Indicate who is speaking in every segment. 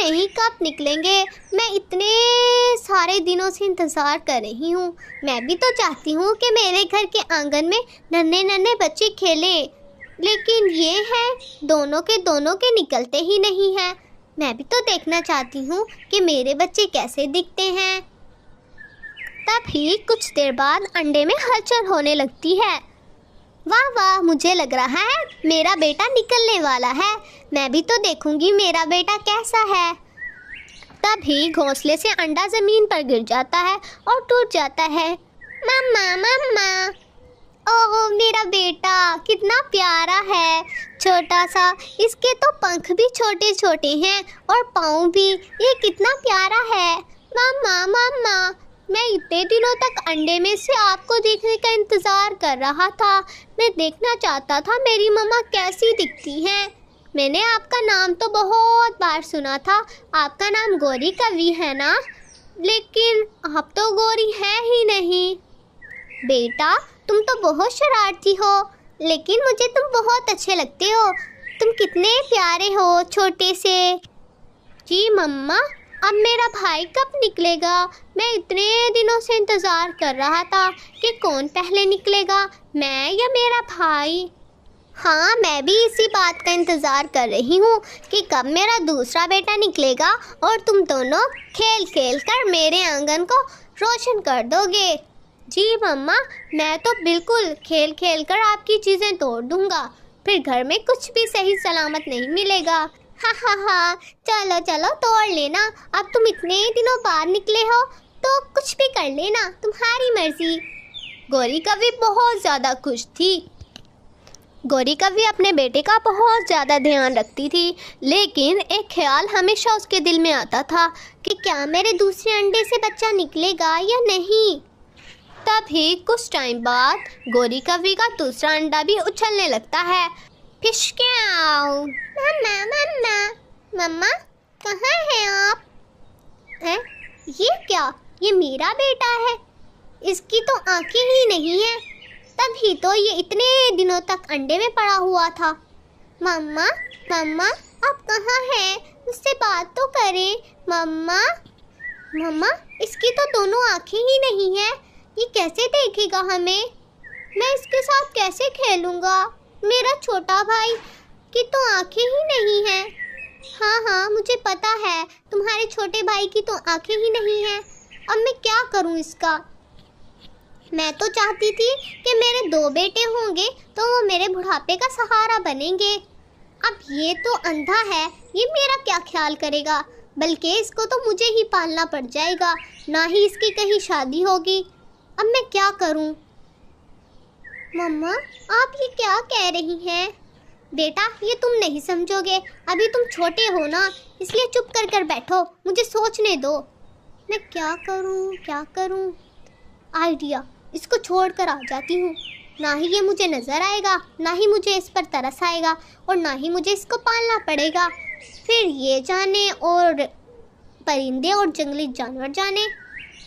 Speaker 1: नहीं कब निकलेंगे। मैं इतने सारे दिनों से इंतज़ार कर रही हूँ। मैं भी तो चाहती हूँ कि मेरे घर के आंगन में नन्हे नन्हे बच्चे खेलें, लेकिन ये है दोनों के निकलते ही नहीं हैं। मैं भी तो देखना चाहती हूँ कि मेरे बच्चे कैसे दिखते हैं। तभी कुछ देर बाद अंडे में हलचल होने लगती है। वाह वाह, मुझे लग रहा है मेरा बेटा निकलने वाला है। मैं भी तो देखूंगी मेरा बेटा कैसा है। तभी घोंसले से अंडा ज़मीन पर गिर जाता है और टूट जाता है। मम्मा मम्मा, ओह मेरा बेटा कितना प्यारा है, छोटा सा। इसके तो पंख भी छोटे छोटे हैं और पाँव भी। ये कितना प्यारा है। मम्मा मम्मा, मैं इतने दिनों तक अंडे में से आपको देखने का इंतज़ार कर रहा था। मैं देखना चाहता था मेरी मम्मा कैसी दिखती हैं। मैंने आपका नाम तो बहुत बार सुना था। आपका नाम गौरी कवि है ना? लेकिन आप तो गौरी है ही नहीं। बेटा तुम तो बहुत शरारती हो, लेकिन मुझे तुम बहुत अच्छे लगते हो। तुम कितने प्यारे हो छोटे से। जी मम्मा, अब मेरा भाई कब निकलेगा? मैं इतने दिनों से इंतज़ार कर रहा था कि कौन पहले निकलेगा, मैं या मेरा भाई। हाँ, मैं भी इसी बात का इंतज़ार कर रही हूँ कि कब मेरा दूसरा बेटा निकलेगा और तुम दोनों खेल खेल कर मेरे आंगन को रोशन कर दोगे। जी मम्मा, मैं तो बिल्कुल खेल खेल कर आपकी चीज़ें तोड़ दूँगा, फिर घर में कुछ भी सही सलामत नहीं मिलेगा। हा हा हा, चलो चलो तोड़ लेना। अब तुम इतने दिनों बाद निकले हो तो कुछ भी कर लेना, तुम्हारी मर्जी। गौरी कवि बहुत ज़्यादा खुश थी। गौरी कवि अपने बेटे का बहुत ज़्यादा ध्यान रखती थी, लेकिन एक ख्याल हमेशा उसके दिल में आता था कि क्या मेरे दूसरे अंडे से बच्चा निकलेगा या नहीं। तभी कुछ टाइम बाद गौरी कवि का दूसरा अंडा भी उछलने लगता है। फिशक्याओ। मम्मा मम्मा मम्मा, कहाँ हैं आप? हैं? ये क्या? ये मेरा बेटा है। इसकी तो आंखें ही नहीं हैं। तभी तो ये इतने दिनों तक अंडे में पड़ा हुआ था। मम्मा मम्मा, आप कहाँ हैं? मुझसे बात तो करें। मम्मा मम्मा, इसकी तो दोनों आंखें ही नहीं हैं। ये कैसे देखेगा हमें? मैं इसके साथ कैसे खेलूँगा? मेरा छोटा भाई की तो आंखें ही नहीं हैं। हाँ हाँ, मुझे पता है तुम्हारे छोटे भाई की तो आंखें ही नहीं हैं। अब मैं क्या करूँ इसका? मैं तो चाहती थी कि मेरे 2 बेटे होंगे तो वो मेरे बुढ़ापे का सहारा बनेंगे। अब ये तो अंधा है, ये मेरा क्या ख्याल करेगा? बल्कि इसको तो मुझे ही पालना पड़ जाएगा, ना ही इसकी कहीं शादी होगी। अब मैं क्या करूं? मम्मा, आप ये क्या कह रही हैं? बेटा, ये तुम नहीं समझोगे, अभी तुम छोटे हो ना, इसलिए चुप कर कर बैठो, मुझे सोचने दो। मैं क्या करूं? आइडिया, इसको छोड़कर आ जाती हूँ। ना ही ये मुझे नज़र आएगा, ना ही मुझे इस पर तरस आएगा, और ना ही मुझे इसको पालना पड़ेगा। फिर ये जाने और परिंदे और जंगली जानवर जाने।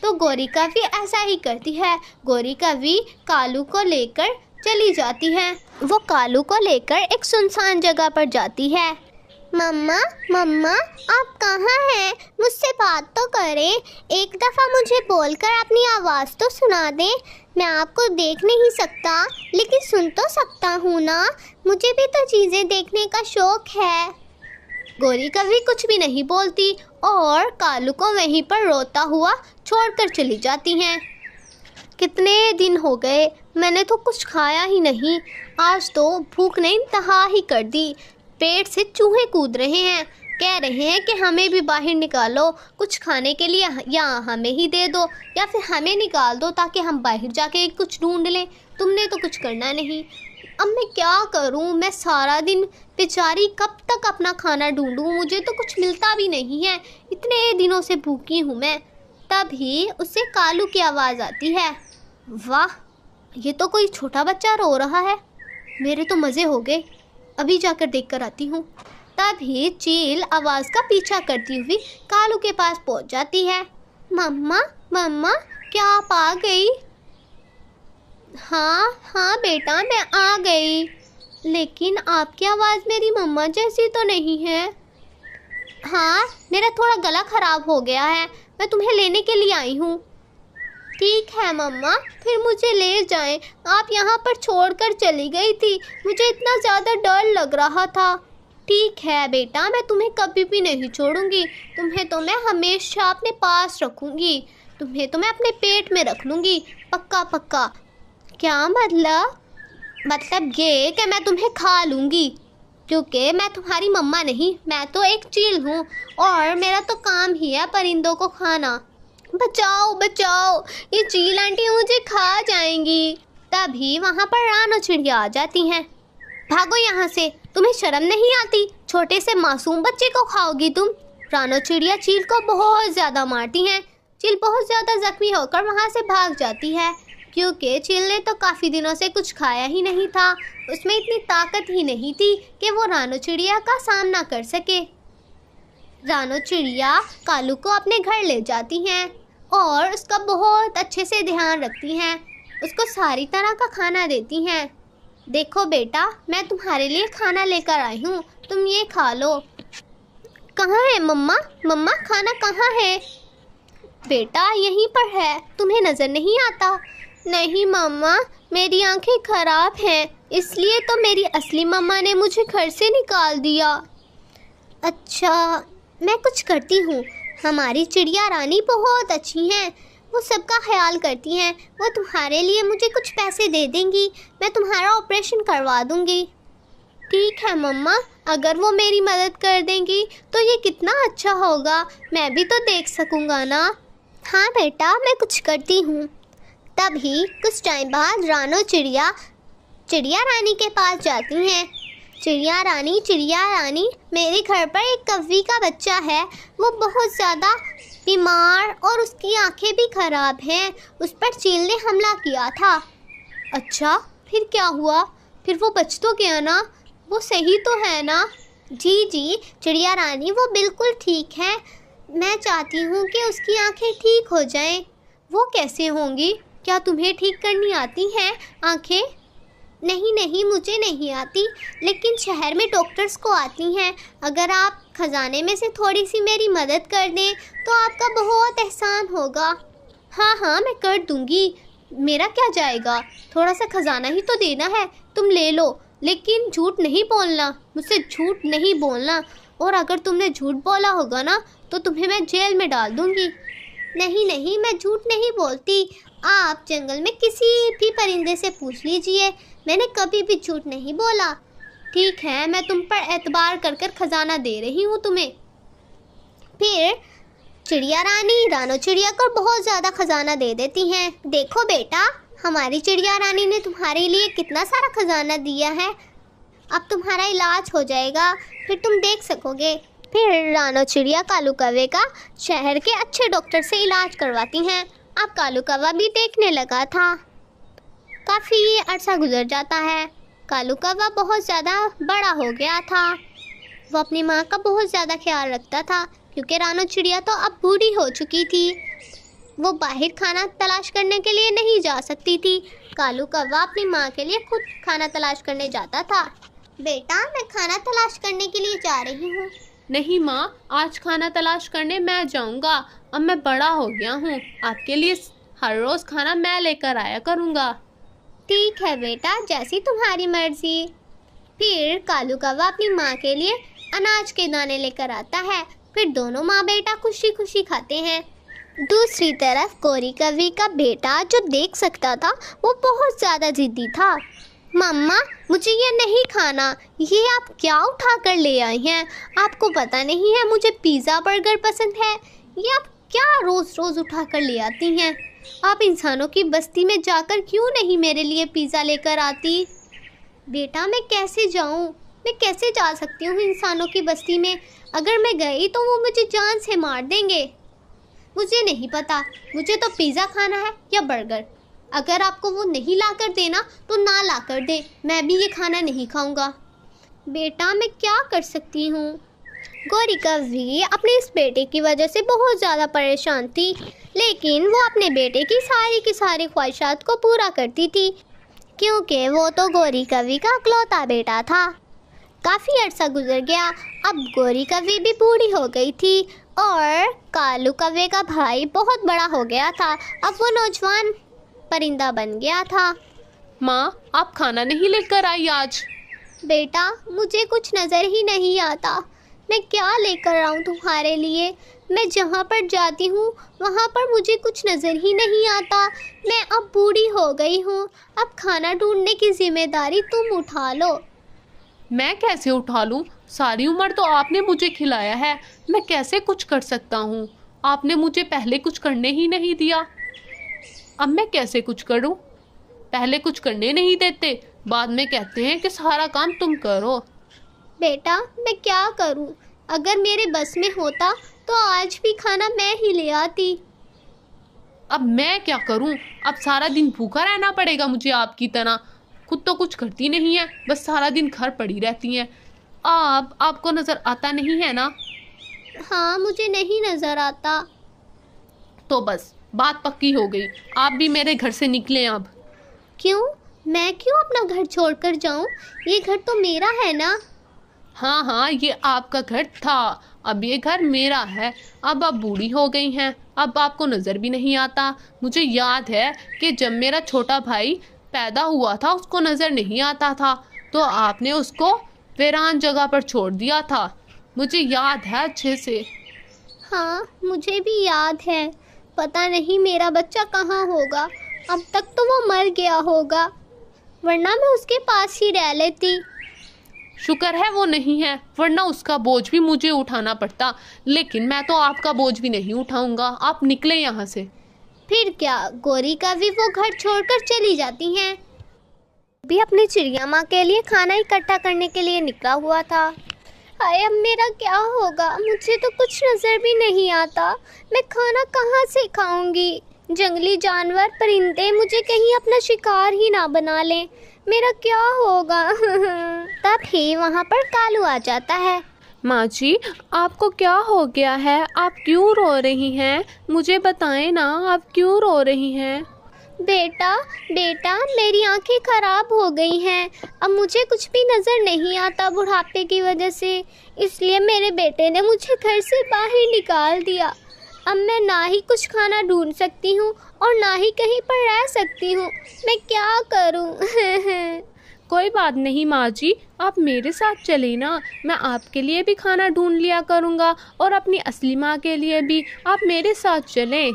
Speaker 1: तो गौरी कवि ऐसा ही करती है। गौरी कवि कालू को लेकर चली जाती है। वो कालू को लेकर एक सुनसान जगह पर जाती है। मम्मा मम्मा, आप कहाँ हैं? मुझसे बात तो करें। एक दफ़ा मुझे बोलकर अपनी आवाज़ तो सुना दें। मैं आपको देख नहीं सकता, लेकिन सुन तो सकता हूँ ना। मुझे भी तो चीज़ें देखने का शौक़ है। गौरी कवि कुछ भी नहीं बोलती और कालू को वहीं पर रोता हुआ छोड़कर चली जाती हैं। कितने दिन हो गए, मैंने तो कुछ खाया ही नहीं। आज तो भूख ने इंतहा ही कर दी। पेट से चूहे कूद रहे हैं, कह रहे हैं कि हमें भी बाहर निकालो कुछ खाने के लिए, या हमें ही दे दो या फिर हमें निकाल दो ताकि हम बाहर जाके कुछ ढूंढ लें। तुमने तो कुछ करना नहीं। अब मैं क्या करूं? मैं सारा दिन बेचारी कब तक अपना खाना ढूंढूं? मुझे तो कुछ मिलता भी नहीं है, इतने दिनों से भूखी हूं मैं। तभी उससे कालू की आवाज़ आती है। वाह, ये तो कोई छोटा बच्चा रो रहा है। मेरे तो मज़े हो गए, अभी जाकर देख कर आती हूँ। तभी चील आवाज़ का पीछा करती हुई कालू के पास पहुँच जाती है। मम्मा मम्मा, क्या आप आ गई? हाँ बेटा, मैं आ गई, लेकिन आपकी आवाज़ मेरी मम्मा जैसी तो नहीं है। हाँ, मेरा थोड़ा गला खराब हो गया है, मैं तुम्हें लेने के लिए आई हूँ। ठीक है मम्मा, फिर मुझे ले जाएं। आप यहाँ पर छोड़कर चली गई थी, मुझे इतना ज़्यादा डर लग रहा था। ठीक है बेटा, मैं तुम्हें कभी भी नहीं छोड़ूंगी। तुम्हें तो मैं हमेशा अपने पास रखूंगी, तुम्हें तो मैं अपने पेट में रख लूँगी, पक्का पक्का। क्या मतलब? मतलब ये कि मैं तुम्हें खा लूँगी, क्योंकि मैं तुम्हारी मम्मा नहीं, मैं तो एक चील हूँ और मेरा तो काम ही है परिंदों को खाना। बचाओ बचाओ, ये चील आंटी मुझे खा जाएंगी। तभी वहाँ पर रानो चिड़िया आ जाती हैं। भागो यहाँ से, तुम्हें शर्म नहीं आती? छोटे से मासूम बच्चे को खाओगी तुम? रानो चिड़िया चील को बहुत ज़्यादा मारती हैं। चील बहुत ज़्यादा जख्मी होकर वहाँ से भाग जाती है, क्योंकि चील ने तो काफ़ी दिनों से कुछ खाया ही नहीं था। उसमें इतनी ताकत ही नहीं थी कि वो रानो चिड़िया का सामना कर सके। रानो चिड़िया कालू को अपने घर ले जाती हैं और उसका बहुत अच्छे से ध्यान रखती हैं, उसको सारी तरह का खाना देती हैं। देखो बेटा, मैं तुम्हारे लिए खाना लेकर आई हूँ, तुम ये खा लो। कहाँ है मम्मा? मम्मा खाना कहाँ है? बेटा यहीं पर है, तुम्हें नज़र नहीं आता? नहीं मम्मा, मेरी आंखें खराब हैं, इसलिए तो मेरी असली मम्मा ने मुझे घर से निकाल दिया। अच्छा, मैं कुछ करती हूँ। हमारी चिड़िया रानी बहुत अच्छी हैं, वो सबका ख्याल करती हैं। वो तुम्हारे लिए मुझे कुछ पैसे दे देंगी, मैं तुम्हारा ऑपरेशन करवा दूँगी। ठीक है मम्मा, अगर वो मेरी मदद कर देंगी तो ये कितना अच्छा होगा, मैं भी तो देख सकूँगा ना। हाँ बेटा, मैं कुछ करती हूँ। तभी कुछ टाइम बाद रानो चिड़िया रानी के पास जाती हैं। चिड़िया रानी, मेरे घर पर एक कौवी का बच्चा है, वो बहुत ज़्यादा बीमार और उसकी आंखें भी खराब हैं, उस पर चील ने हमला किया था। अच्छा, फिर क्या हुआ? फिर वो बच तो गया ना? वो सही तो है ना? जी चिड़िया रानी, वो बिल्कुल ठीक है। मैं चाहती हूँ कि उसकी आंखें ठीक हो जाएं। वो कैसे होंगी? क्या तुम्हें ठीक करनी आती हैं आंखें? नहीं, मुझे नहीं आती, लेकिन शहर में डॉक्टर्स को आती हैं। अगर आप खजाने में से थोड़ी सी मेरी मदद कर दें तो आपका बहुत एहसान होगा। हाँ, मैं कर दूँगी, मेरा क्या जाएगा, थोड़ा सा खजाना ही तो देना है, तुम ले लो। लेकिन झूठ नहीं बोलना, मुझसे झूठ नहीं बोलना, और अगर तुमने झूठ बोला होगा ना तो तुम्हें मैं जेल में डाल दूँगी। नहीं, मैं झूठ नहीं बोलती। आप जंगल में किसी भी परिंदे से पूछ लीजिए, मैंने कभी भी झूठ नहीं बोला। ठीक है, मैं तुम पर एतबार कर कर खजाना दे रही हूँ तुम्हें। फिर चिड़िया रानी रानो चिड़िया को बहुत ज़्यादा खजाना दे देती हैं। देखो बेटा, हमारी चिड़िया रानी ने तुम्हारे लिए कितना सारा खजाना दिया है, अब तुम्हारा इलाज हो जाएगा, फिर तुम देख सकोगे। फिर रानो चिड़िया कालू कौवे का शहर के अच्छे डॉक्टर से इलाज करवाती हैं। अब कालू कौवा भी देखने लगा था। काफ़ी अरसा गुजर जाता है, कालू कौवा बहुत ज़्यादा बड़ा हो गया था। वो अपनी माँ का बहुत ज़्यादा ख्याल रखता था, क्योंकि रानो चिड़िया तो अब बूढ़ी हो चुकी थी, वो बाहर खाना तलाश करने के लिए नहीं जा सकती थी। कालू कौवा अपनी माँ के लिए खुद खाना तलाश करने जाता था। बेटा, मैं खाना तलाश करने के लिए जा रही हूँ।
Speaker 2: नहीं माँ, आज खाना तलाश करने मैं जाऊँगा, अब मैं बड़ा हो गया हूँ, आपके लिए हर रोज़ खाना मैं लेकर आया करूँगा।
Speaker 1: ठीक है बेटा, जैसी तुम्हारी मर्जी। फिर कालू कौवा अपनी माँ के लिए अनाज के दाने लेकर आता है, फिर दोनों माँ बेटा खुशी खुशी खाते हैं। दूसरी तरफ गोरी कौवी का बेटा जो देख सकता था, वो बहुत ज़्यादा जिद्दी था। मम्मा, मुझे ये नहीं खाना, ये आप क्या उठा कर ले आई हैं? आपको पता नहीं है मुझे पिज़्ज़ा बर्गर पसंद है, ये आप क्या रोज़ रोज़ उठा कर ले आती हैं? आप इंसानों की बस्ती में जाकर क्यों नहीं मेरे लिए पिज़्ज़ा लेकर आती? बेटा, मैं कैसे जाऊं? मैं कैसे जा सकती हूँ इंसानों की बस्ती में? अगर मैं गई तो वो मुझे जान से मार देंगे। मुझे नहीं पता, मुझे तो पिज़्ज़ा खाना है या बर्गर। अगर आपको वो नहीं ला कर देना तो ना ला कर दे, मैं भी ये खाना नहीं खाऊंगा। बेटा, मैं क्या कर सकती हूँ? गोरी कौवी अपने इस बेटे की वजह से बहुत ज़्यादा परेशान थी, लेकिन वो अपने बेटे की सारी ख्वाहिशात को पूरा करती थी, क्योंकि वो तो गोरी कौवी का इकलौता बेटा था। काफ़ी अरसा गुजर गया। अब गोरी कौवे भी बूढ़ी हो गई थी और कालू कौवे का भाई बहुत बड़ा हो गया था। अब वो नौजवान परिंदा बन गया था।
Speaker 2: माँ, आप खाना नहीं लेकर आई आज?
Speaker 1: बेटा, मुझे कुछ नज़र ही नहीं आता। मैं क्या लेकर आऊँ तुम्हारे लिए? मैं जहाँ पर जाती हूँ वहाँ पर मुझे कुछ नज़र ही नहीं आता। मैं अब बूढ़ी हो गई हूँ। अब खाना ढूंढने की जिम्मेदारी तुम उठा लो।
Speaker 2: मैं कैसे उठा लूँ? सारी उम्र तो आपने मुझे खिलाया है, मैं कैसे कुछ कर सकता हूँ? आपने मुझे पहले कुछ करने ही नहीं दिया, अब मैं कैसे कुछ करूँ? पहले कुछ करने नहीं देते, बाद में कहते हैं कि सारा काम तुम करो।
Speaker 1: बेटा, मैं क्या करूँ? अगर मेरे बस में होता तो आज भी खाना मैं ही ले आती।
Speaker 2: अब मैं क्या करूं? अब सारा दिन भूखा रहना पड़ेगा मुझे आपकी तरह। खुद तो कुछ करती नहीं है, बस सारा दिन घर पड़ी रहती हैं। आपको नज़र आता नहीं है ना?
Speaker 1: हाँ, मुझे नहीं नज़र आता।
Speaker 2: तो बस बात पक्की हो गई, आप भी मेरे घर से निकलें अब।
Speaker 1: क्यों? मैं क्यों अपना घर छोड़कर जाऊं? ये घर तो मेरा है ना।
Speaker 2: हाँ हाँ, ये आपका घर था, अब ये घर मेरा है। अब आप बूढ़ी हो गई हैं, अब आपको नज़र भी नहीं आता। मुझे याद है कि जब मेरा छोटा भाई पैदा हुआ था उसको नज़र नहीं आता था, तो आपने उसको वीरान जगह पर छोड़ दिया था। मुझे याद है अच्छे से।
Speaker 1: हाँ, मुझे भी याद है। पता नहीं मेरा बच्चा कहाँ होगा। अब तक तो वो मर गया होगा, वरना मैं उसके पास ही रह लेती।
Speaker 2: शुक्र है वो नहीं है, वरना उसका बोझ भी मुझे उठाना पड़ता। लेकिन मैं तो आपका बोझ भी नहीं उठाऊंगा, आप निकले यहाँ से।
Speaker 1: फिर क्या, गोरी का भी वो घर छोड़कर चली जाती हैं। भी अपनी चिड़िया माँ के लिए खाना इकट्ठा करने के लिए निकला हुआ था। हाय, अब मेरा क्या होगा? मुझे तो कुछ नज़र भी नहीं आता। मैं खाना कहाँ से खाऊंगी? जंगली जानवर परिंदे मुझे कहीं अपना शिकार ही ना बना लें। मेरा क्या होगा? तब ही वहाँ पर कालू आ जाता है।
Speaker 2: माँ जी, आपको क्या हो गया है? आप क्यों रो रही हैं? मुझे बताएं ना, आप क्यों रो रही हैं?
Speaker 1: बेटा, मेरी आंखें खराब हो गई हैं। अब मुझे कुछ भी नज़र नहीं आता बुढ़ापे की वजह से, इसलिए मेरे बेटे ने मुझे घर से बाहर निकाल दिया। अब मैं ना ही कुछ खाना ढूंढ सकती हूँ और ना ही कहीं पर रह सकती हूँ। मैं क्या करूँ?
Speaker 2: कोई बात नहीं माँ जी, आप मेरे साथ चले ना, मैं आपके लिए भी खाना ढूंढ लिया करूँगा और अपनी असली माँ के लिए भी। आप मेरे साथ चलें।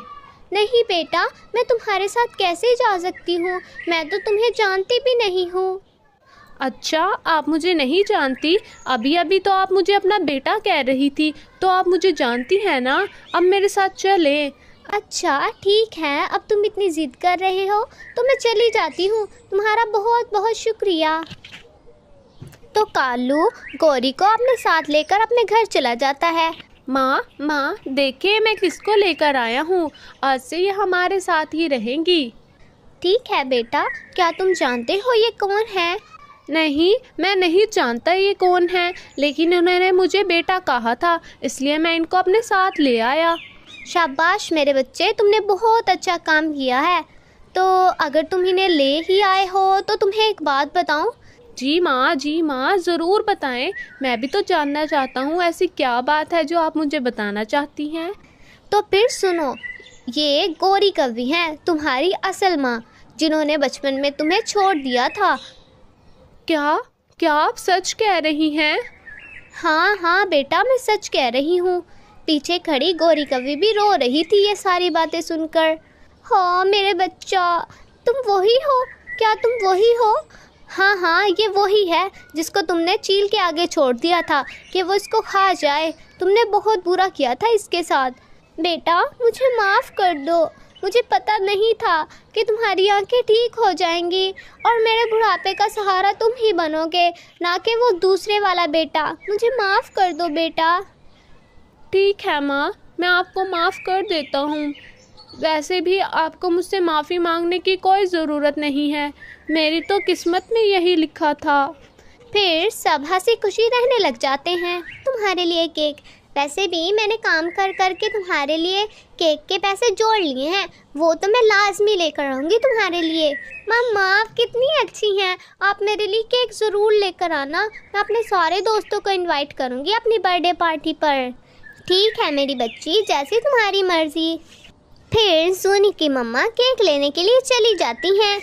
Speaker 1: नहीं बेटा, मैं तुम्हारे साथ कैसे जा सकती हूँ? मैं तो तुम्हें जानती भी नहीं हूँ।
Speaker 2: अच्छा, आप मुझे नहीं जानती? अभी अभी तो आप मुझे अपना बेटा कह रही थी, तो आप मुझे जानती हैं ना। अब मेरे साथ चले।
Speaker 1: अच्छा ठीक है, अब तुम इतनी ज़िद कर रहे हो तो मैं चली जाती हूँ। तुम्हारा बहुत बहुत शुक्रिया। तो कालू गौरी को अपने साथ लेकर अपने घर चला जाता है।
Speaker 2: माँ देखिए, मैं किसको लेकर आया हूँ। आज से ये हमारे साथ ही रहेंगी।
Speaker 1: ठीक है बेटा, क्या तुम जानते हो ये कौन है?
Speaker 2: नहीं, मैं नहीं जानता ये कौन है, लेकिन उन्होंने मुझे बेटा कहा था, इसलिए मैं इनको अपने साथ ले आया।
Speaker 1: शाबाश मेरे बच्चे, तुमने बहुत अच्छा काम किया है। तो अगर तुम इन्हें ले ही आए हो तो तुम्हें एक बात बताऊं?
Speaker 2: जी माँ, ज़रूर बताएं। मैं भी तो जानना चाहता हूँ, ऐसी क्या बात है जो आप मुझे बताना चाहती हैं।
Speaker 1: तो फिर सुनो, ये गौरी कवि हैं, तुम्हारी असल माँ, जिन्होंने बचपन में तुम्हें छोड़ दिया था।
Speaker 2: क्या आप सच कह रही हैं?
Speaker 1: हाँ बेटा, मैं सच कह रही हूँ। पीछे खड़ी गौरी कवि भी रो रही थी ये सारी बातें सुनकर। हाँ मेरे बच्चा, तुम वही हो? क्या तुम वही हो? हाँ, ये वही है जिसको तुमने चील के आगे छोड़ दिया था कि वो इसको खा जाए। तुमने बहुत बुरा किया था इसके साथ। बेटा, मुझे माफ़ कर दो। मुझे पता नहीं था कि तुम्हारी आंखें ठीक हो जाएंगी और मेरे बुढ़ापे का सहारा तुम ही बनोगे, ना कि वो दूसरे वाला बेटा। मुझे माफ़ कर दो बेटा।
Speaker 2: ठीक है माँ, मैं आपको माफ़ कर देता हूँ। वैसे भी आपको मुझसे माफ़ी मांगने की कोई ज़रूरत नहीं है, मेरी तो किस्मत में यही लिखा था।
Speaker 1: फिर सब हंसी खुशी रहने लग जाते हैं। तुम्हारे लिए केक वैसे भी मैंने काम कर कर के तुम्हारे लिए केक के पैसे जोड़ लिए हैं, वो तो मैं लाजमी लेकर आऊँगी तुम्हारे लिए। मम्मा आप कितनी अच्छी हैं, आप मेरे लिए केक ज़रूर लेकर आना। मैं अपने सारे दोस्तों को इनवाइट करूँगी अपनी बर्थडे पार्टी पर। ठीक है मेरी बच्ची, जैसी तुम्हारी मर्ज़ी। फिर जूनी की मम्मा केक लेने के लिए चली जाती हैं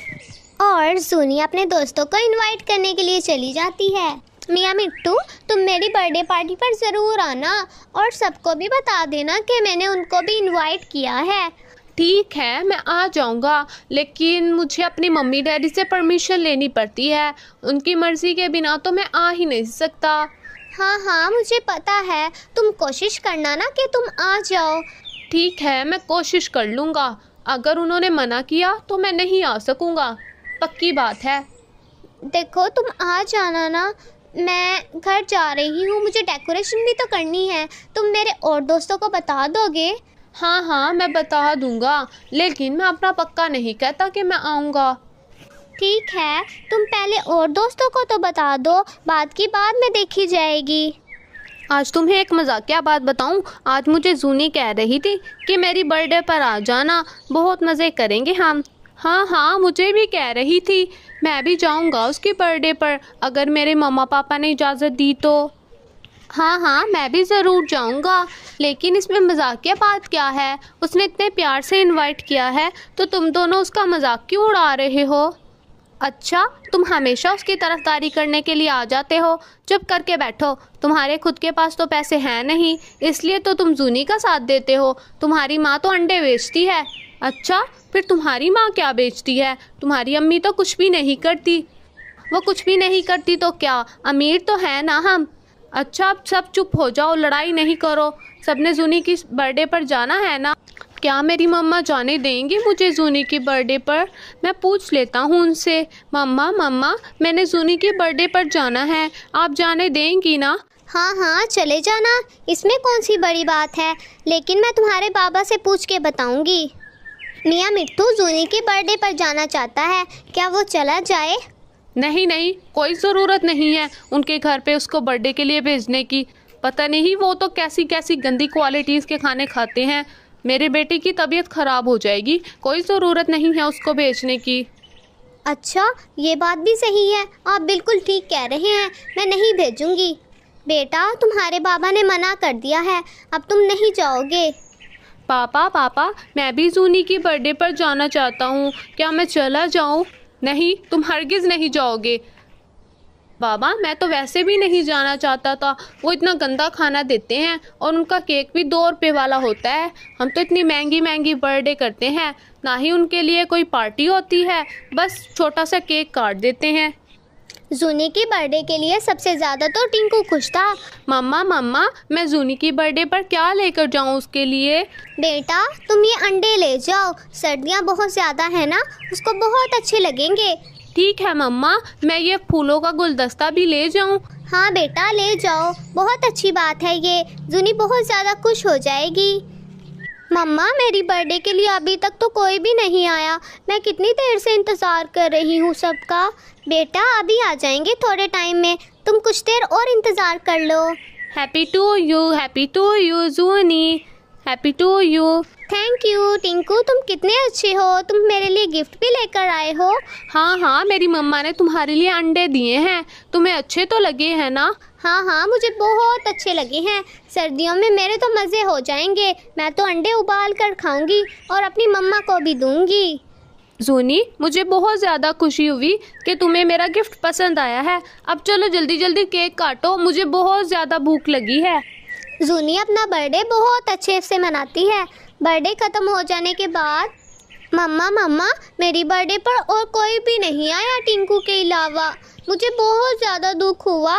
Speaker 1: और जूनी अपने दोस्तों को इनवाइट करने के लिए चली जाती है। मियाँ मिट्टू, तुम मेरी बर्थडे पार्टी पर ज़रूर आना और सबको भी बता देना कि मैंने उनको भी इनवाइट किया है।
Speaker 2: ठीक है, मैं आ जाऊंगा, लेकिन मुझे अपनी मम्मी डैडी से परमिशन लेनी पड़ती है। उनकी मर्ज़ी के बिना तो मैं आ ही नहीं सकता।
Speaker 1: हाँ हाँ मुझे पता है, तुम कोशिश करना ना कि तुम आ जाओ।
Speaker 2: ठीक है, मैं कोशिश कर लूँगा। अगर उन्होंने मना किया तो मैं नहीं आ सकूँगा, पक्की बात है।
Speaker 1: देखो तुम आ जाना ना, मैं घर जा रही हूँ, मुझे डेकोरेशन भी तो करनी है। तुम मेरे और दोस्तों को बता दोगे?
Speaker 2: हाँ हाँ मैं बता दूँगा, लेकिन मैं अपना पक्का नहीं कहता कि मैं आऊँगा।
Speaker 1: ठीक है, तुम पहले और दोस्तों को तो बता दो, बाद की बात में देखी जाएगी।
Speaker 2: आज तुम्हें एक मजाकिया बात बताऊं, आज मुझे जूनी कह रही थी कि मेरी बर्थडे पर आ जाना, बहुत मज़े करेंगे हम। हाँ हाँ मुझे भी कह रही थी, मैं भी जाऊंगा उसकी बर्थडे पर, अगर मेरे मम्मा पापा ने इजाज़त दी तो। हाँ हाँ मैं भी ज़रूर जाऊंगा, लेकिन इसमें मजाकिया बात क्या है? उसने इतने प्यार से इनवाइट किया है तो तुम दोनों उसका मजाक क्यों उड़ा रहे हो? अच्छा, तुम हमेशा उसकी तरफदारी करने के लिए आ जाते हो। चुप करके बैठो, तुम्हारे खुद के पास तो पैसे हैं नहीं, इसलिए तो तुम जूनी का साथ देते हो। तुम्हारी माँ तो अंडे बेचती है। अच्छा, फिर तुम्हारी माँ क्या बेचती है? तुम्हारी अम्मी तो कुछ भी नहीं करती। वो कुछ भी नहीं करती तो क्या, अमीर तो है ना हम। अच्छा, अब सब चुप हो जाओ, लड़ाई नहीं करो। सबने जूनी की बर्थडे पर जाना है ना? क्या मेरी मम्मा जाने देंगी मुझे जूनी की बर्थडे पर? मैं पूछ लेता हूँ उनसे। मम्मा मैंने जूनी की बर्थडे पर जाना है, आप जाने देंगी ना?
Speaker 1: हाँ हाँ चले जाना, इसमें कौन सी बड़ी बात है, लेकिन मैं तुम्हारे बाबा से पूछ के बताऊंगी। मियाँ मिट्टू जूनी की बर्थडे पर जाना चाहता है, क्या वो चला जाए?
Speaker 2: नहीं, कोई ज़रूरत नहीं है उनके घर पे उसको बर्थडे के लिए भेजने की। पता नहीं वो तो कैसी कैसी गंदी क्वालिटीज़ के खाने खाते हैं। मेरे बेटे की तबीयत ख़राब हो जाएगी, कोई ज़रूरत नहीं है उसको भेजने की।
Speaker 1: अच्छा, ये बात भी सही है, आप बिल्कुल ठीक कह रहे हैं, मैं नहीं भेजूंगी। बेटा तुम्हारे बाबा ने मना कर दिया है, अब तुम नहीं जाओगे।
Speaker 2: पापा मैं भी जूनी की बर्थडे पर जाना चाहता हूँ, क्या मैं चला जाऊँ? नहीं, तुम हरगिज़ नहीं जाओगे। बाबा मैं तो वैसे भी नहीं जाना चाहता था, वो इतना गंदा खाना देते हैं और उनका केक भी 2 रुपये वाला होता है। हम तो इतनी महंगी बर्थडे करते हैं, ना ही उनके लिए कोई पार्टी होती है, बस छोटा सा केक काट देते हैं।
Speaker 1: जूनी की बर्थडे के लिए सबसे ज़्यादा तो टिंकू खुश था।
Speaker 2: मम्मा मैं जूनी की बर्थडे पर क्या लेकर जाऊँ उसके लिए?
Speaker 1: बेटा तुम ये अंडे ले जाओ, सर्दियाँ बहुत ज़्यादा है ना, उसको बहुत अच्छे लगेंगे।
Speaker 2: ठीक है मम्मा, मैं ये फूलों का गुलदस्ता भी ले जाऊं?
Speaker 1: हाँ बेटा ले जाओ, बहुत अच्छी बात है ये, जूनी बहुत ज़्यादा खुश हो जाएगी। मम्मा मेरी बर्थडे के लिए अभी तक तो कोई भी नहीं आया, मैं कितनी देर से इंतज़ार कर रही हूँ सबका। बेटा अभी आ जाएंगे थोड़े टाइम में, तुम कुछ देर और इंतज़ार कर लो।
Speaker 2: Happy to you Juni, happy to you.
Speaker 1: Thank you Tinku, तुम कितने अच्छे हो, तुम मेरे लिए गिफ्ट भी लेकर आए हो।
Speaker 2: हाँ मेरी मम्मा ने तुम्हारे लिए अंडे दिए हैं, तुम्हें अच्छे तो लगे हैं ना?
Speaker 1: हाँ मुझे बहुत अच्छे लगे हैं, सर्दियों में मेरे तो मज़े हो जाएंगे। मैं तो अंडे उबाल कर खाऊंगी और अपनी मम्मा को भी दूंगी।
Speaker 2: जूनी मुझे बहुत ज़्यादा खुशी हुई कि तुम्हें मेरा गिफ्ट पसंद आया है। अब चलो जल्दी केक काटो, मुझे बहुत ज़्यादा भूख लगी है।
Speaker 1: जूनी अपना बर्थडे बहुत अच्छे से मनाती है। बर्थडे ख़त्म हो जाने के बाद मम्मा मेरी बर्थडे पर और कोई भी नहीं आया टिंकू के अलावा, मुझे बहुत ज़्यादा दुख हुआ।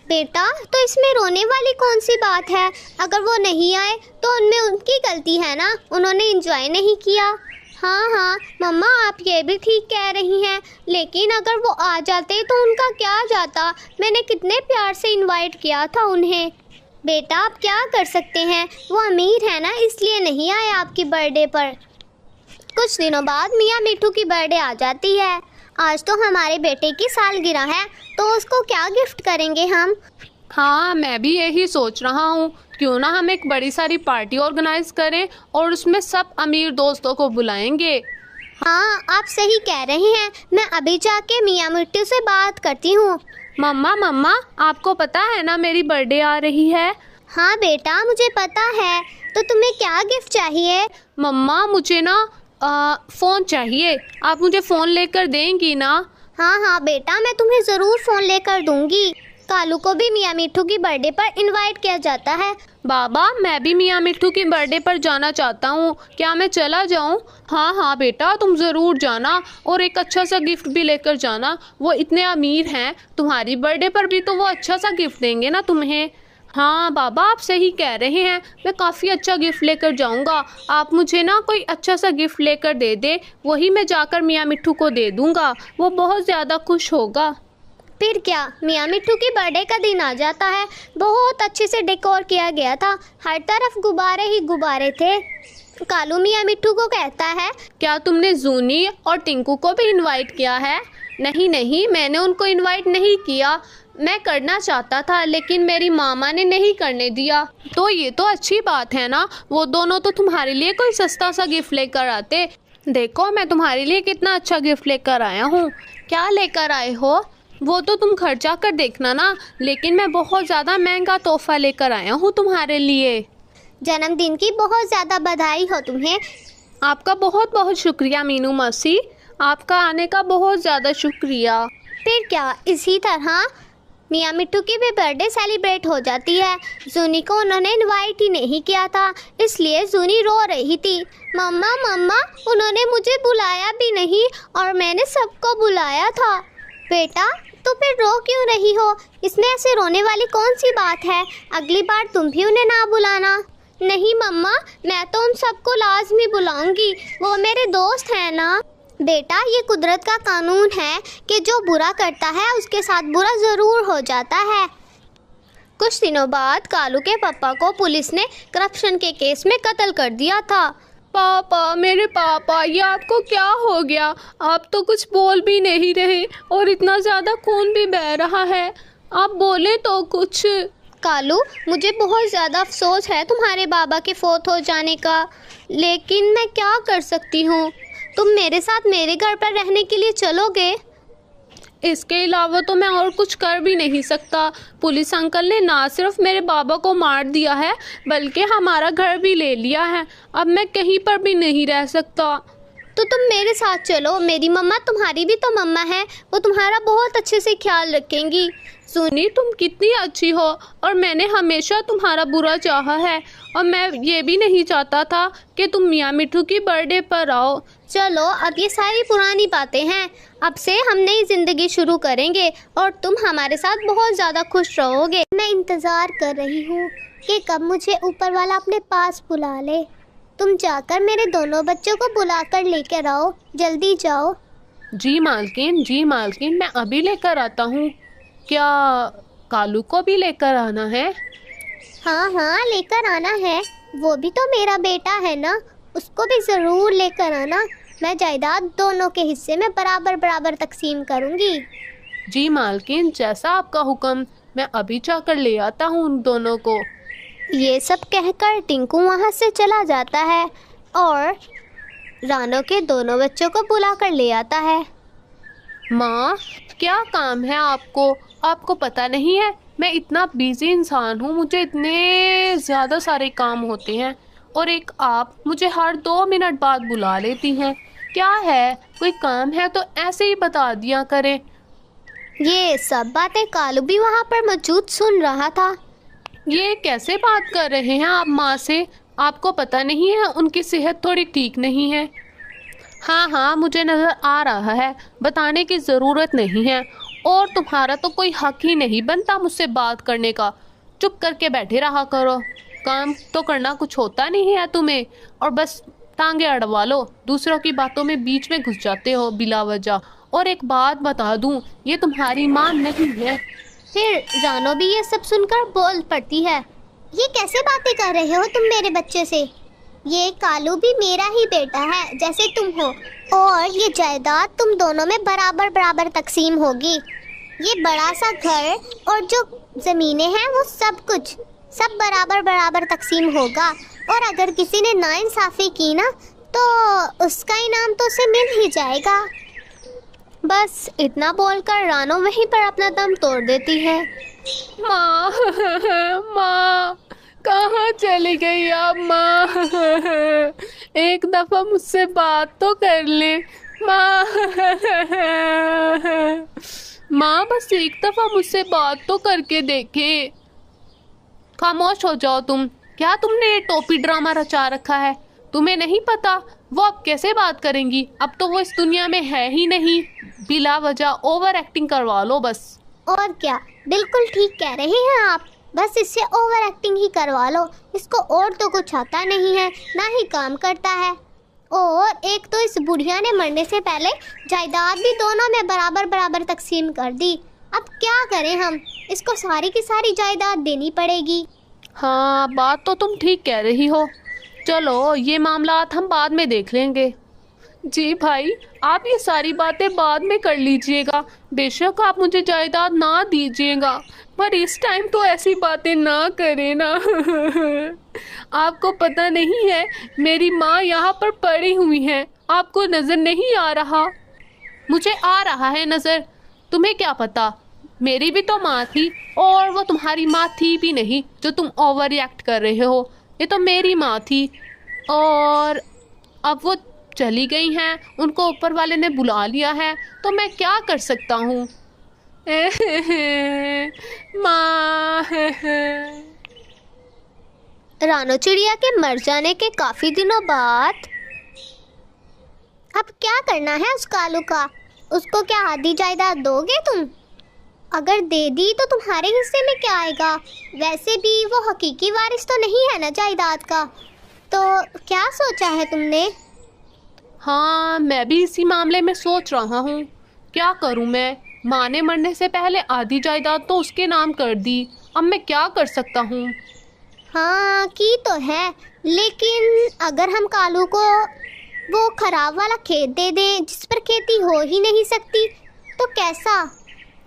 Speaker 1: बेटा तो इसमें रोने वाली कौन सी बात है, अगर वो नहीं आए तो उनमें उनकी गलती है ना, उन्होंने एंजॉय नहीं किया। हाँ मम्मा आप ये भी ठीक कह रही हैं, लेकिन अगर वो आ जाते तो उनका क्या जाता, मैंने कितने प्यार से इनवाइट किया था उन्हें। बेटा आप क्या कर सकते हैं, वो अमीर है ना, इसलिए नहीं आए आपकी बर्थडे पर। कुछ दिनों बाद मियाँ मिट्टू की बर्थडे आ जाती है। आज तो हमारे बेटे की सालगिरह है, तो उसको क्या गिफ्ट करेंगे हम?
Speaker 2: हाँ मैं भी यही सोच रहा हूँ, क्यों ना हम एक बड़ी सारी पार्टी ऑर्गेनाइज करें और उसमें सब अमीर दोस्तों को बुलाएंगे।
Speaker 1: हाँ, आप सही कह रहे हैं। मैं अभी जाके मियाँ मिट्टू से बात करती हूँ।
Speaker 2: मम्मा मम्मा, आपको पता है ना मेरी बर्थडे आ रही है।
Speaker 1: हाँ बेटा, मुझे पता है। तो तुम्हें क्या गिफ्ट चाहिए?
Speaker 2: मम्मा मुझे ना फ़ोन चाहिए। आप मुझे फ़ोन लेकर देंगी ना?
Speaker 1: हाँ हाँ बेटा, मैं तुम्हें ज़रूर फ़ोन लेकर दूंगी। कालू को भी मियाँ मिट्टू की बर्थडे पर इनवाइट किया जाता है।
Speaker 2: बाबा, मैं भी मियाँ मिट्टू की बर्थडे पर जाना चाहता हूँ, क्या मैं चला जाऊँ? हाँ हाँ बेटा, तुम ज़रूर जाना और एक अच्छा सा गिफ्ट भी लेकर जाना। वो इतने अमीर हैं, तुम्हारी बर्थडे पर भी तो वो अच्छा सा गिफ्ट देंगे ना तुम्हें। हाँ बाबा, आप सही कह रहे हैं, मैं काफ़ी अच्छा गिफ्ट लेकर जाऊंगा। आप मुझे ना कोई अच्छा सा गिफ्ट लेकर दे दे, वही मैं जाकर मियाँ मिट्टू को दे दूंगा, वो बहुत ज़्यादा खुश होगा।
Speaker 1: फिर क्या, मियाँ मिट्टू की बर्थडे का दिन आ जाता है। बहुत अच्छे से डेकोर किया गया था, हर तरफ गुब्बारे ही गुब्बारे थे। कालू मियाँ मिट्टू को कहता है,
Speaker 2: क्या तुमने जूनी और टिंकू को भी इनवाइट किया है? नहीं नहीं, मैंने उनको इनवाइट नहीं किया। मैं करना चाहता था लेकिन मेरी मामा ने नहीं करने दिया। तो ये तो अच्छी बात है ना, वो दोनों तो तुम्हारे लिए कोई सस्ता सा गिफ्ट लेकर आते। देखो मैं तुम्हारे लिए कितना अच्छा गिफ्ट लेकर आया हूँ। क्या लेकर आए हो? वो तो तुम घर जाकर देखना ना, लेकिन मैं बहुत ज़्यादा महंगा तोहफा लेकर आया हूँ तुम्हारे लिए।
Speaker 1: जन्मदिन की बहुत ज़्यादा बधाई हो तुम्हें।
Speaker 2: आपका बहुत बहुत शुक्रिया मीनू मौसी, आपका आने का बहुत ज़्यादा शुक्रिया।
Speaker 1: फिर क्या, इसी तरह मियाँ मिट्टू की भी बर्थडे सेलिब्रेट हो जाती है। जूनी को उन्होंने इनवाइट ही नहीं किया था, इसलिए जूनी रो रही थी। मम्मा मम्मा, उन्होंने मुझे बुलाया भी नहीं और मैंने सबको बुलाया था। बेटा, तो फिर रो क्यों रही हो? इसमें ऐसे रोने वाली कौन सी बात है? अगली बार तुम भी उन्हें ना बुलाना। नहीं मम्मा, मैं तो उन सबको लाजमी बुलाऊंगी, वो मेरे दोस्त हैं ना। बेटा, ये कुदरत का कानून है कि जो बुरा करता है उसके साथ बुरा ज़रूर हो जाता है। कुछ दिनों बाद कालू के पापा को पुलिस ने करप्शन के केस में कत्ल कर दिया था।
Speaker 2: पापा, मेरे पापा, ये आपको क्या हो गया? आप तो कुछ बोल भी नहीं रहे और इतना ज़्यादा खून भी बह रहा है, आप बोले तो कुछ।
Speaker 1: कालू, मुझे बहुत ज़्यादा अफसोस है तुम्हारे बाबा के फोत हो जाने का, लेकिन मैं क्या कर सकती हूँ? तुम मेरे साथ मेरे घर पर रहने के लिए चलोगे?
Speaker 2: इसके अलावा तो मैं और कुछ कर भी नहीं सकता। पुलिस अंकल ने ना सिर्फ मेरे बाबा को मार दिया है बल्कि हमारा घर भी ले लिया है। अब मैं कहीं पर भी नहीं रह सकता।
Speaker 1: तो तुम मेरे साथ चलो। मेरी मम्मा तुम्हारी भी तो मम्मा है, वो तुम्हारा बहुत अच्छे से ख्याल रखेंगी।
Speaker 2: सुनी, तुम कितनी अच्छी हो और मैंने हमेशा तुम्हारा बुरा चाहा है और मैं ये भी नहीं चाहता था कि तुम मियाँ मिट्टू की बर्थडे पर आओ।
Speaker 1: चलो, अब ये सारी पुरानी बातें हैं, अब से हम नई ज़िंदगी शुरू करेंगे और तुम हमारे साथ बहुत ज़्यादा खुश रहोगे। मैं इंतज़ार कर रही हूँ कि कब मुझे ऊपर वाला अपने पास बुला ले। तुम जाकर मेरे दोनों बच्चों को बुलाकर लेकर आओ, जल्दी जाओ।
Speaker 2: जी मालकिन, मैं अभी लेकर आता हूँ। क्या कालू को भी लेकर आना है?
Speaker 1: हाँ हाँ, लेकर आना है, वो भी तो मेरा बेटा है ना, उसको भी ज़रूर लेकर आना। मैं जायदाद दोनों के हिस्से में बराबर बराबर तकसीम करूँगी।
Speaker 2: जी मालकिन, जैसा आपका हुक्म, मैं अभी जाकर ले आता हूँ उन दोनों को।
Speaker 1: ये सब कहकर टिंकू वहाँ से चला जाता है और रानो के दोनों बच्चों को बुलाकर ले आता है।
Speaker 2: माँ, क्या काम है आपको? आपको पता नहीं है, मैं इतना बिजी इंसान हूँ, मुझे इतने ज़्यादा सारे काम होते हैं और एक आप मुझे हर 2 मिनट बाद बुला लेती हैं। क्या है, कोई काम है तो ऐसे ही बता दिया करें।
Speaker 1: ये सब बातें कालू भी वहाँ पर मौजूद सुन रहा था।
Speaker 2: ये कैसे बात कर रहे हैं आप माँ से? आपको पता नहीं है उनकी सेहत थोड़ी ठीक नहीं है। हाँ, मुझे नज़र आ रहा है, बताने की ज़रूरत नहीं है और तुम्हारा तो कोई हक ही नहीं बनता मुझसे बात करने का। चुप करके बैठे रहा करो, काम तो करना कुछ होता नहीं है तुम्हें और बस टांगे अड़वा लो, दूसरों की बातों में बीच में घुस जाते हो बिला वजह। और एक बात बता दूं, ये तुम्हारी माँ नहीं है।
Speaker 1: फिर रानो भी ये सब सुनकर बोल पड़ती है, ये कैसे बातें कर रहे हो तुम मेरे बच्चे से? ये कालू भी मेरा ही बेटा है जैसे तुम हो और ये जायदाद तुम दोनों में बराबर बराबर तकसीम होगी। ये बड़ा सा घर और जो ज़मीनें हैं वो सब कुछ सब बराबर बराबर तकसीम होगा। और अगर किसी ने नाइंसाफ़ी की ना तो उसका इनाम तो उसे मिल ही जाएगा। बस इतना बोलकर रानो वहीं पर अपना दम तोड़ देती है।
Speaker 2: माँ माँ कहाँ चली गई आप माँ? एक दफा मुझसे बात तो कर ले माँ। माँ बस एक दफा मुझसे बात तो करके देखे। खामोश हो जाओ तुम। क्या तुमने ये टोपी ड्रामा रचा रखा है? तुम्हें नहीं पता वो अब कैसे बात करेंगी? अब तो वो इस दुनिया में है ही नहीं। बिला वजह ओवर एक्टिंग करवा लो बस।
Speaker 1: और क्या, बिल्कुल ठीक कह रहे हैं आप। बस इससे ओवर एक्टिंग ही करवा लो। इसको और तो कुछ आता नहीं है, ना ही काम करता है। और एक तो इस बुढ़िया ने मरने से पहले जायदाद भी दोनों में बराबर बराबर तकसीम कर दी। अब क्या करें हम? इसको सारी की सारी जायदाद देनी पड़ेगी।
Speaker 2: हाँ बात तो तुम ठीक कह रही हो। चलो ये मामलात हम बाद में देख लेंगे। जी भाई आप ये सारी बातें बाद में कर लीजिएगा। बेशक आप मुझे जायदाद ना दीजिएगा, पर इस टाइम तो ऐसी बातें ना करें ना। आपको पता नहीं है मेरी माँ यहाँ पर पड़ी हुई है, आपको नज़र नहीं आ रहा? मुझे आ रहा है नज़र। तुम्हें क्या पता, मेरी भी तो माँ थी, और वो तुम्हारी माँ थी भी नहीं जो तुम ओवर रिएक्ट कर रहे हो। ये तो मेरी माँ थी, और अब वो चली गई हैं। उनको ऊपर वाले ने बुला लिया है, तो मैं क्या कर सकता हूँ? माँ।
Speaker 1: रानो चिड़िया के मर जाने के काफी दिनों बाद अब क्या करना है उस कालू का? उसको क्या आधी जायदाद दोगे तुम? अगर दे दी तो तुम्हारे हिस्से में क्या आएगा? वैसे भी वो हकीकी वारिस तो नहीं है ना जायदाद का। तो क्या सोचा है तुमने?
Speaker 2: हाँ मैं भी इसी मामले में सोच रहा हूँ। क्या करूँ मैं? माँ ने मरने से पहले आधी जायदाद तो उसके नाम कर दी। अब मैं क्या कर सकता हूँ?
Speaker 1: हाँ की तो है, लेकिन अगर हम कालू को वो खराब वाला खेत दे दें जिस पर खेती हो ही नहीं सकती, तो कैसा?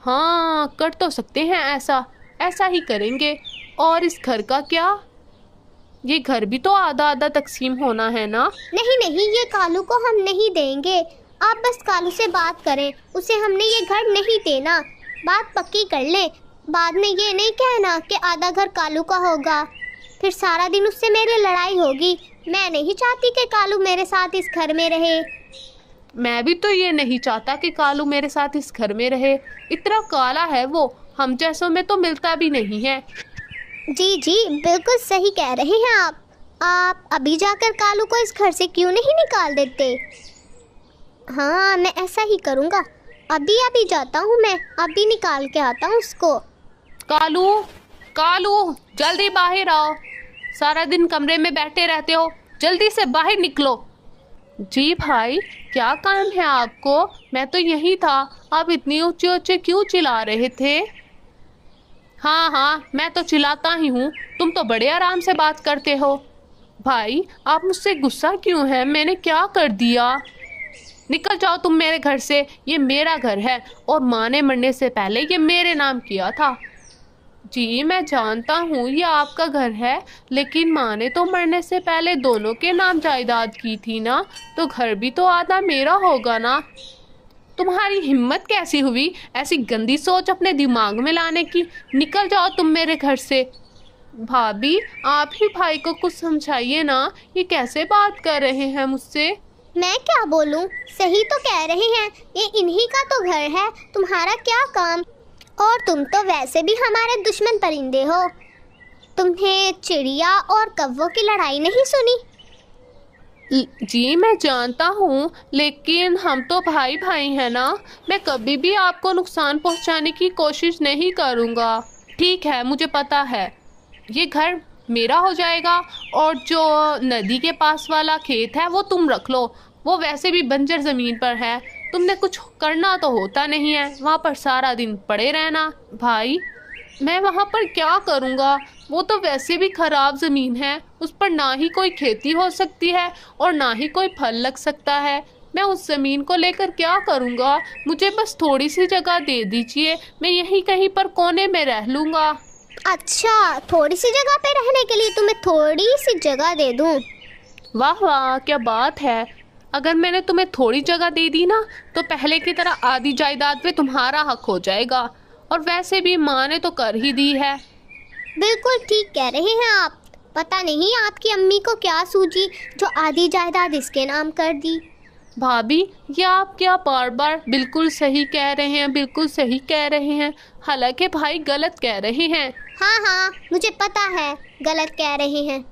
Speaker 2: हाँ कर तो सकते हैं ऐसा। ऐसा ही करेंगे। और इस घर का क्या? ये घर भी तो आधा आधा तकसीम होना है ना?
Speaker 1: नहीं नहीं, ये कालू को हम नहीं देंगे। आप बस कालू से बात करें, उसे हमने ये घर नहीं देना। बात पक्की कर ले। बाद में ये नहीं कहना कि आधा घर कालू का होगा, फिर सारा दिन उससे मेरी लड़ाई होगी। मैं नहीं चाहती कि कालू मेरे साथ इस घर में रहे।
Speaker 2: मैं भी तो ये नहीं चाहता कि कालू मेरे साथ इस घर में रहे। इतना काला है वो, हम जैसों में तो मिलता भी नहीं है।
Speaker 1: जी जी बिल्कुल सही कह रहे हैं आप अभी जाकर कालू को इस घर से क्यों नहीं निकाल देते? हाँ मैं ऐसा ही करूँगा। अभी जाता हूँ मैं, अभी निकाल के आता हूँ उसको।
Speaker 2: कालू कालू जल्दी बाहर आओ। सारा दिन कमरे में बैठे रहते हो, जल्दी से बाहर निकलो। जी भाई क्या काम है आपको? मैं तो यही था। आप इतनी ऊंचे ऊंचे क्यों चिल्ला रहे थे? हाँ हाँ मैं तो चिल्लाता ही हूँ, तुम तो बड़े आराम से बात करते हो। भाई आप मुझसे गुस्सा क्यों है? मैंने क्या कर दिया? निकल जाओ तुम मेरे घर से। ये मेरा घर है, और माँ ने मरने से पहले ये मेरे नाम किया था। जी मैं जानता हूँ ये आपका घर है, लेकिन माँ ने तो मरने से पहले दोनों के नाम जायदाद की थी ना, तो घर भी तो आधा मेरा होगा ना। तुम्हारी हिम्मत कैसी हुई ऐसी गंदी सोच अपने दिमाग में लाने की? निकल जाओ तुम मेरे घर से। भाभी आप ही भाई को कुछ समझाइए ना, ये कैसे बात कर रहे हैं मुझसे?
Speaker 1: मैं क्या बोलूं? सही तो कह रहे हैं, ये इन्हीं का तो घर है, तुम्हारा क्या काम? और तुम तो वैसे भी हमारे दुश्मन परिंदे हो। तुमने चिड़िया और कौवों की लड़ाई नहीं सुनी?
Speaker 2: जी मैं जानता हूँ, लेकिन हम तो भाई भाई हैं ना। मैं कभी भी आपको नुकसान पहुँचाने की कोशिश नहीं करूँगा। ठीक है मुझे पता है, ये घर मेरा हो जाएगा, और जो नदी के पास वाला खेत है वो तुम रख लो। वो वैसे भी बंजर ज़मीन पर है, तुमने कुछ करना तो होता नहीं है, वहाँ पर सारा दिन पड़े रहना। भाई मैं वहाँ पर क्या करूँगा? वो तो वैसे भी ख़राब ज़मीन है, उस पर ना ही कोई खेती हो सकती है और ना ही कोई फल लग सकता है। मैं उस ज़मीन को लेकर क्या करूँगा? मुझे बस थोड़ी सी जगह दे दीजिए, मैं यहीं कहीं पर कोने में रह लूँगा।
Speaker 1: अच्छा, थोड़ी सी जगह पे रहने के लिए तुम्हें थोड़ी सी जगह दे दूं?
Speaker 2: वाह वाह, क्या बात है। अगर मैंने तुम्हें थोड़ी जगह दे दी ना तो पहले की तरह आधी जायदाद पे तुम्हारा हक हो जाएगा। और वैसे भी माँ ने तो कर ही दी है।
Speaker 1: बिल्कुल ठीक कह रहे हैं आप। पता नहीं आपकी अम्मी को क्या सूझी जो आधी जायदाद इसके नाम कर दी।
Speaker 2: भाभी, ये आप क्या बार बार बिल्कुल सही कह रहे हैं, बिल्कुल सही कह रहे हैं, हालांकि भाई गलत कह रहे हैं।
Speaker 1: हाँ हाँ, मुझे पता है गलत कह रहे हैं।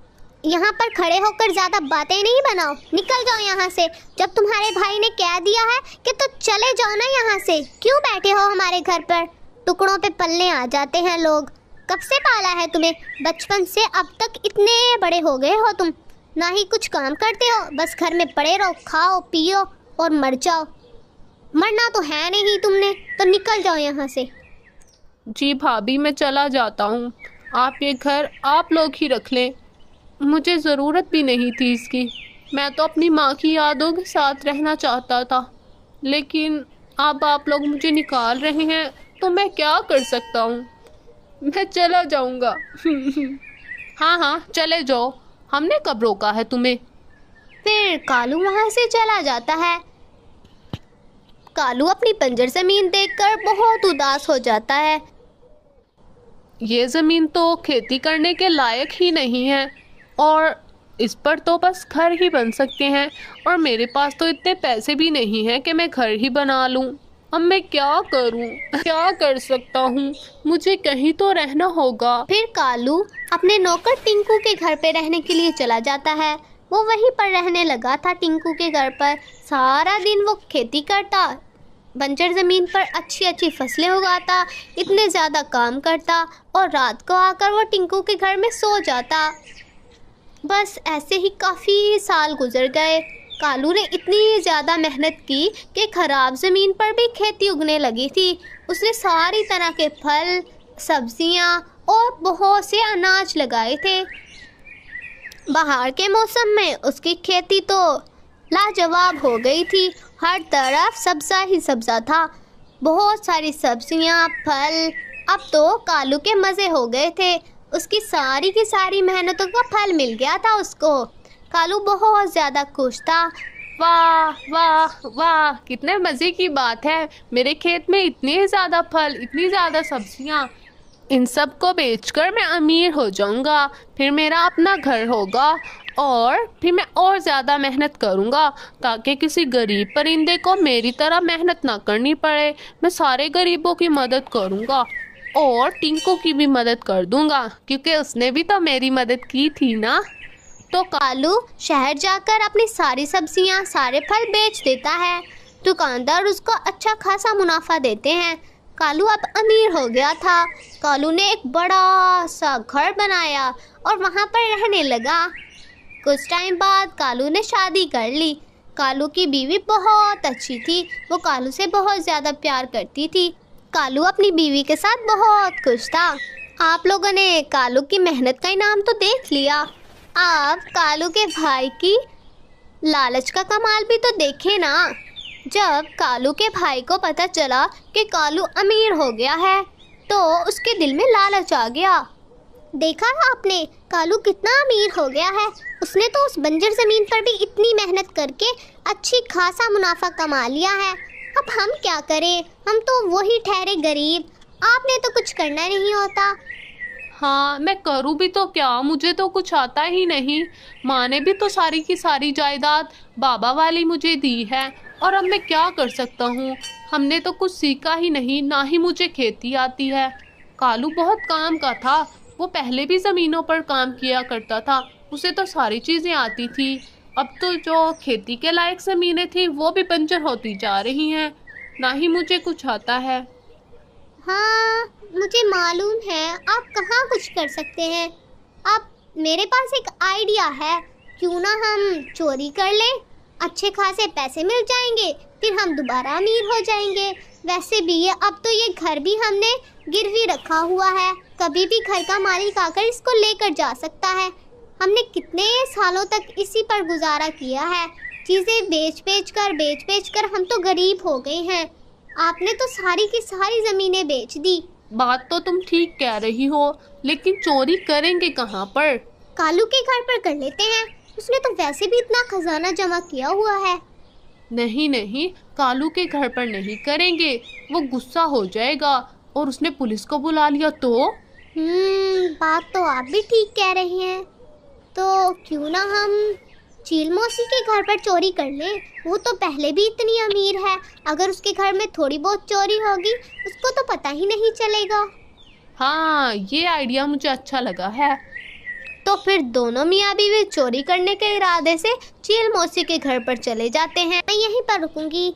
Speaker 1: यहाँ पर खड़े होकर ज्यादा बातें नहीं बनाओ, निकल जाओ यहाँ से। जब तुम्हारे भाई ने कह दिया है कि तो चले जाओ ना यहाँ से। क्यों बैठे हो हमारे घर पर? टुकड़ों पे पलने आ जाते हैं लोग। कब से पाला है तुम्हें? बचपन से अब तक इतने बड़े हो गए हो तुम, ना ही कुछ काम करते हो, बस घर में पड़े रहो, खाओ पियो और मर जाओ। मरना तो है नहीं तुमने, तो निकल जाओ यहाँ से।
Speaker 2: जी भाभी, मैं चला जाता हूँ। आप ये घर आप लोग ही रख लें, मुझे ज़रूरत भी नहीं थी इसकी। मैं तो अपनी माँ की यादों के साथ रहना चाहता था, लेकिन अब आप लोग मुझे निकाल रहे हैं तो मैं क्या कर सकता हूँ। मैं चला जाऊँगा। हाँ हाँ, चले जाओ, हमने कब रोका है तुम्हें।
Speaker 1: फिर कालू वहाँ से चला जाता है। कालू अपनी बंजर जमीन देखकर बहुत उदास हो जाता है।
Speaker 2: ये ज़मीन तो खेती करने के लायक ही नहीं है और इस पर तो बस घर ही बन सकते हैं, और मेरे पास तो इतने पैसे भी नहीं हैं कि मैं घर ही बना लूं। अब मैं क्या करूं? क्या कर सकता हूं? मुझे कहीं तो रहना होगा।
Speaker 1: फिर कालू अपने नौकर टिंकू के घर पे रहने के लिए चला जाता है। वो वहीं पर रहने लगा था टिंकू के घर पर। सारा दिन वो खेती करता, बंजर ज़मीन पर अच्छी अच्छी फसलें उगाता, इतने ज़्यादा काम करता और रात को आकर वो टिंकू के घर में सो जाता। बस ऐसे ही काफ़ी साल गुजर गए। कालू ने इतनी ज़्यादा मेहनत की कि ख़राब ज़मीन पर भी खेती उगने लगी थी। उसने सारी तरह के फल, सब्जियां और बहुत से अनाज लगाए थे। बाहर के मौसम में उसकी खेती तो लाजवाब हो गई थी। हर तरफ सब्ज़ा ही सब्ज़ा था, बहुत सारी सब्जियां, फल। अब तो कालू के मज़े हो गए थे। उसकी सारी की सारी मेहनतों का फल मिल गया था उसको। कालू बहुत ज़्यादा खुश था।
Speaker 2: वाह वाह वाह, कितने मज़े की बात है। मेरे खेत में इतने ज़्यादा फल, इतनी ज़्यादा सब्जियां, इन सब को बेचकर मैं अमीर हो जाऊंगा। फिर मेरा अपना घर होगा और फिर मैं और ज़्यादा मेहनत करूंगा ताकि किसी गरीब परिंदे को मेरी तरह मेहनत ना करनी पड़े। मैं सारे गरीबों की मदद करूंगा और टिंकू की भी मदद कर दूंगा, क्योंकि उसने भी तो मेरी मदद की थी ना।
Speaker 1: तो कालू शहर जाकर अपनी सारी सब्जियां, सारे फल बेच देता है। दुकानदार उसको अच्छा खासा मुनाफा देते हैं। कालू अब अमीर हो गया था। कालू ने एक बड़ा सा घर बनाया और वहाँ पर रहने लगा। कुछ टाइम बाद कालू ने शादी कर ली। कालू की बीवी बहुत अच्छी थी, वो कालू से बहुत ज़्यादा प्यार करती थी। कालू अपनी बीवी के साथ बहुत खुश था। आप लोगों ने कालू की मेहनत का इनाम तो देख लिया, आप कालू के भाई की लालच का कमाल भी तो देखे ना। जब कालू के भाई को पता चला कि कालू अमीर हो गया है तो उसके दिल में लालच आ गया। देखा आपने कालू कितना अमीर हो गया है। उसने तो उस बंजर ज़मीन पर भी इतनी मेहनत करके अच्छी खासा मुनाफा कमा लिया है। अब हम क्या करें, हम तो वही ठहरे गरीब। आपने तो कुछ करना नहीं होता।
Speaker 2: हाँ, मैं करूँ भी तो क्या, मुझे तो कुछ आता ही नहीं। माँ ने भी तो सारी की सारी जायदाद बाबा वाली मुझे दी है और अब मैं क्या कर सकता हूँ। हमने तो कुछ सीखा ही नहीं, ना ही मुझे खेती आती है। कालू बहुत काम का था, वो पहले भी ज़मीनों पर काम किया करता था, उसे तो सारी चीज़ें आती थी। अब तो जो खेती के लायक ज़मीनें थी वो भी बंजर होती जा रही हैं, ना ही मुझे कुछ आता है।
Speaker 1: हाँ, मुझे मालूम है आप कहाँ कुछ कर सकते हैं। अब मेरे पास एक आइडिया है, क्यों ना हम चोरी कर लें, अच्छे खासे पैसे मिल जाएंगे, फिर हम दोबारा अमीर हो जाएंगे। वैसे भी अब तो ये घर भी हमने गिरवी रखा हुआ है, कभी भी घर का मालिक आकर इसको लेकर जा सकता है। हमने कितने सालों तक इसी पर गुजारा किया है, चीज़ें बेच बेच कर हम तो गरीब हो गए हैं। आपने तो सारी की सारी ज़मीनें बेच दी,
Speaker 2: बात तो तुम ठीक कह रही हो, लेकिन चोरी करेंगे कहाँ पर?
Speaker 1: कालू के घर पर कर लेते हैं, उसने तो वैसे भी इतना खजाना जमा किया हुआ है।
Speaker 2: नहीं नहीं, कालू के घर पर नहीं करेंगे, वो गुस्सा हो जाएगा और उसने पुलिस को बुला लिया तो।
Speaker 1: बात तो आप भी ठीक कह रही हैं। तो क्यों ना हम चील मौसी के घर पर चोरी कर लें, वो तो पहले भी इतनी अमीर है, अगर उसके घर में थोड़ी बहुत चोरी होगी उसको तो पता ही नहीं चलेगा।
Speaker 2: हाँ, ये आइडिया मुझे अच्छा लगा है।
Speaker 1: तो फिर दोनों मियाँ बीवी चोरी करने के इरादे से चील मौसी के घर पर चले जाते हैं। मैं यहीं पर रुकूंगी,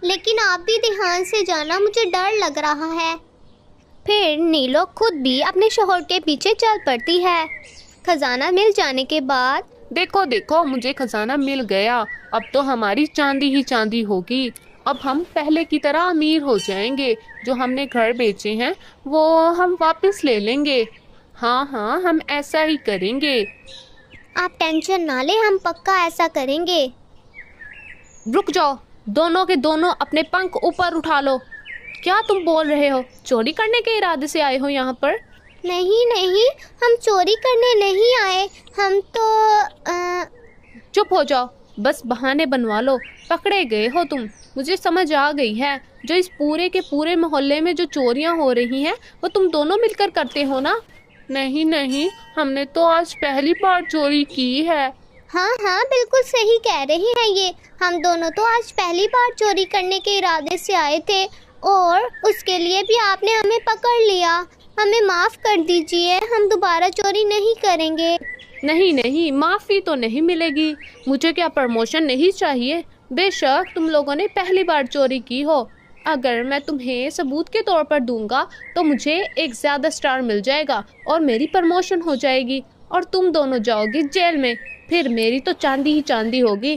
Speaker 1: लेकिन आप भी ध्यान से जाना, मुझे डर लग रहा है। फिर नीलो खुद भी अपने शौहर के पीछे चल पड़ती है। खजाना मिल जाने के बाद,
Speaker 2: देखो देखो, मुझे खजाना मिल गया, अब तो हमारी चांदी ही चांदी होगी। अब हम पहले की तरह अमीर हो जाएंगे, जो हमने घर बेचे हैं वो हम वापस ले लेंगे। हाँ हाँ, हम ऐसा ही करेंगे।
Speaker 1: आप टेंशन ना ले, हम पक्का ऐसा करेंगे।
Speaker 2: रुक जाओ, दोनों के दोनों अपने पंख ऊपर उठा लो। क्या तुम बोल रहे हो? चोरी करने के इरादे से आए हो यहाँ पर?
Speaker 1: नहीं नहीं, हम चोरी करने नहीं आए, हम तो
Speaker 2: चुप हो जाओ, बस बहाने बनवा लो। पकड़े गए हो तुम, मुझे समझ आ गई है। जो इस पूरे के पूरे मोहल्ले में जो चोरियां हो रही हैं वो तुम दोनों मिलकर करते हो ना? नहीं नहीं, हमने तो आज पहली बार चोरी की है।
Speaker 1: हाँ हाँ, बिल्कुल सही कह रही हैं ये। हम दोनों तो आज पहली बार चोरी करने के इरादे से आए थे, और उसके लिए भी आपने हमें पकड़ लिया। हमें माफ़ कर दीजिए, हम दोबारा चोरी नहीं करेंगे।
Speaker 2: नहीं नहीं, माफ़ी तो नहीं मिलेगी। मुझे क्या प्रमोशन नहीं चाहिए? बेशक तुम लोगों ने पहली बार चोरी की हो, अगर मैं तुम्हें सबूत के तौर पर दूंगा तो मुझे एक ज़्यादा स्टार मिल जाएगा और मेरी प्रमोशन हो जाएगी, और तुम दोनों जाओगे जेल में। फिर मेरी तो चांदी ही चांदी होगी।